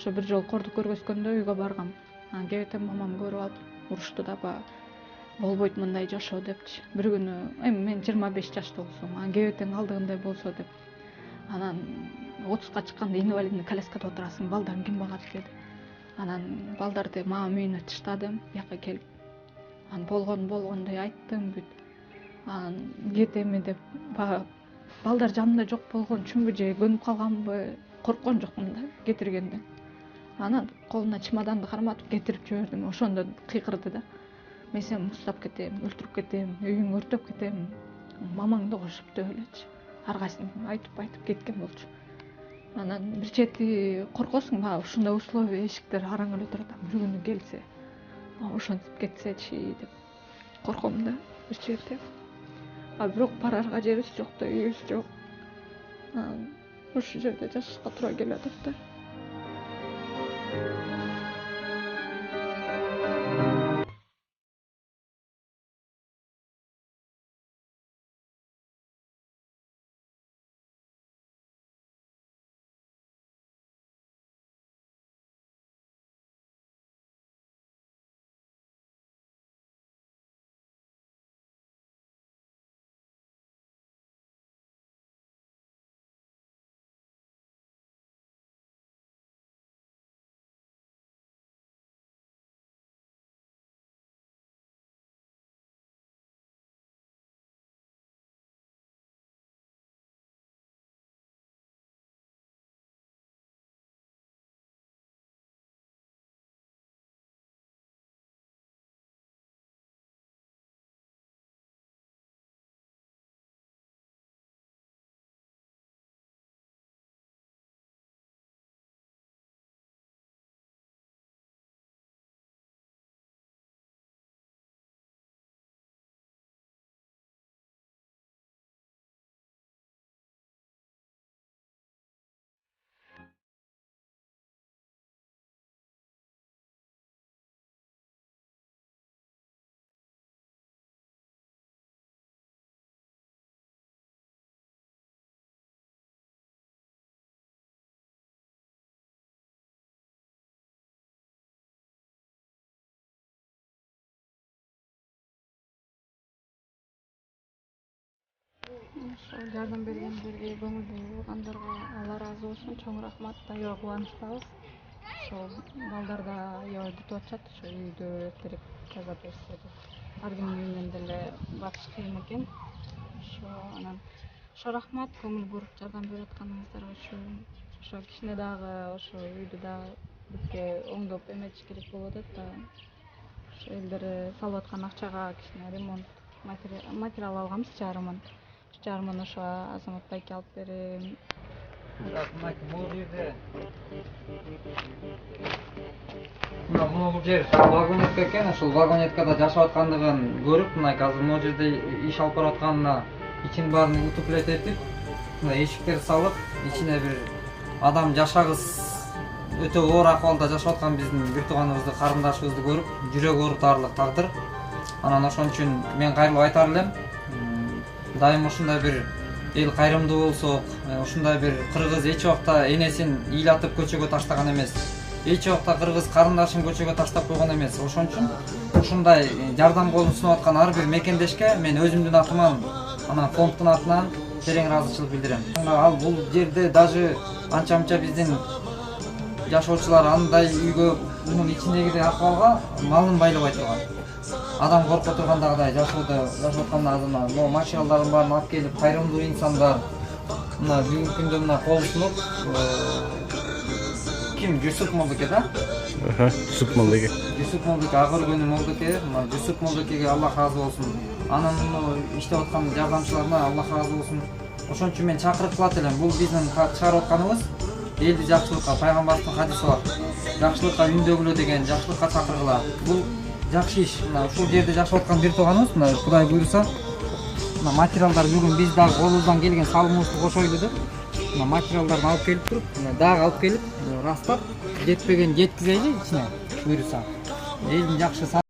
ошо бир жолу кордук көргөзгөндө үйгө баргам. Анан кебетем мамам көрүп алып урушту да баягы болбойт мындай жашоо депчи. Бир күнү эми мен 25 жашта болсом, анан кебетең алдыгындай болсо деп. Анан 30га чыкканда инвалидный коляскада отурасың, балдарың ким багат деди. Анан балдарды мамам үйүнө таштадым, бияка келип. Анан болгондой айттым бүт. Анан кетеми деп баягы балдар жанымда жок болгон үчүнбү же көнүп калганбы, корккон жокмун да кетиргенден. Анан колуна чемоданды карматып кетирип жибердим. Ошондо кыйкырды да. Мен сени муздап кетем, өлтүрүп кетем, үйүңдү өртөп кетем. Мамаңды кошуп деп элечи. Ар кайсын айтып кеткен болчу. Анан бир чети коркосуң, баягы ушундай условия, эшиктер араң эле турат. Бир күнү келсе, ошентип кетсечи деп корком да бир чети. Бирок барарга жерибиз жок да, үйүбүз жок. Ушул жерде жашашка туура келип атат да. Ошо жардам бергендерге, көңүлдүү бургандарга Алла ыраазы болсун, чоң рахмат. Аябай кубанычтабыз. Ошо балдар да аябай бүтүп атышат. Ошо үйдө эртерээк жаза берсе деп. Ар кимдин үйүнөн деле батыш кыйын экен. Ошо рахмат көңүл буруп жардам берип атканыңыздар үчүн. Ошо кичине дагы ошо үйдү дагы бизге оңдоп эметиш керек болуп атат да. Ошо элдер салып аткан акчага кичине ремонт материал алганбыз, жарымын ошо Азамат байке алып берем. Бул жер вагонетка экен, ошол вагонеткада жашап аткандыгын көрүп, мына азыр могу жерде иш алып барып атканына ичин баарын утуплять этип, мына эшиктерди салып, ичине бир адам жашагыс өтө оор акыбалда жашап аткан биздин бир тууганыбызды, карындашыбызды көрүп, жүрөгү оорутарлык тагдыр. Анан ошон үчүн мен кайрылып айтар элем, дайым ушундай бир эл кайрымдуу болсок, ушундай бир кыргыз эч убакта энесин ыйлатып көчөгө таштаган эмес. Эч убакта кыргыз карындашын көчөгө таштап койгон эмес. Ошон үчүн ушундай жардам колун сунуп аткан ар бир мекендешке мен өзүмдүн атыман, анан фонддун атынан терең ыраазычылык билдирем. Ал бул жерде даже анча-мынча биздин жашоочулар андай үйгө, мунун ичиндеги акыбалга малын байлабай турган. Адам корко тургандагыдай жашап атканда азырмы могу материалдардын баарын алып келип, кайрымдуу инсандар мына бүгүнкү күндө мына кол сунуп, ким Жусуп Молдоке да? Жусуп Молдоке. Жусуп Молдоке, ак өргөнү Молдоке, мына Жусуп Молдокеге Аллах разы болсун. Анан иштеп аткан жардамчыларына Аллах разы болсун. Ошон үчүн мен чакырып кылат элем. Бул биздин чыгарып атканыбыз элди жакшылыкка, пайгамбардын хадиси бар. Жакшылыкка үндөгүлө деген, жакшылыкка чакыргыла. Бул жакшы иш. Мына ушул жерде жашап аткан бир тууганыбыз, мына Кудай буйруса, мына материалдар бүгүн биз дагы колубуздан келген салымыбызды кошойлу деп, мына материалдарды алып келип туруп, дагы алып келип, растап, жетпеген жеткизели ичине буйруса. Элдин жакшы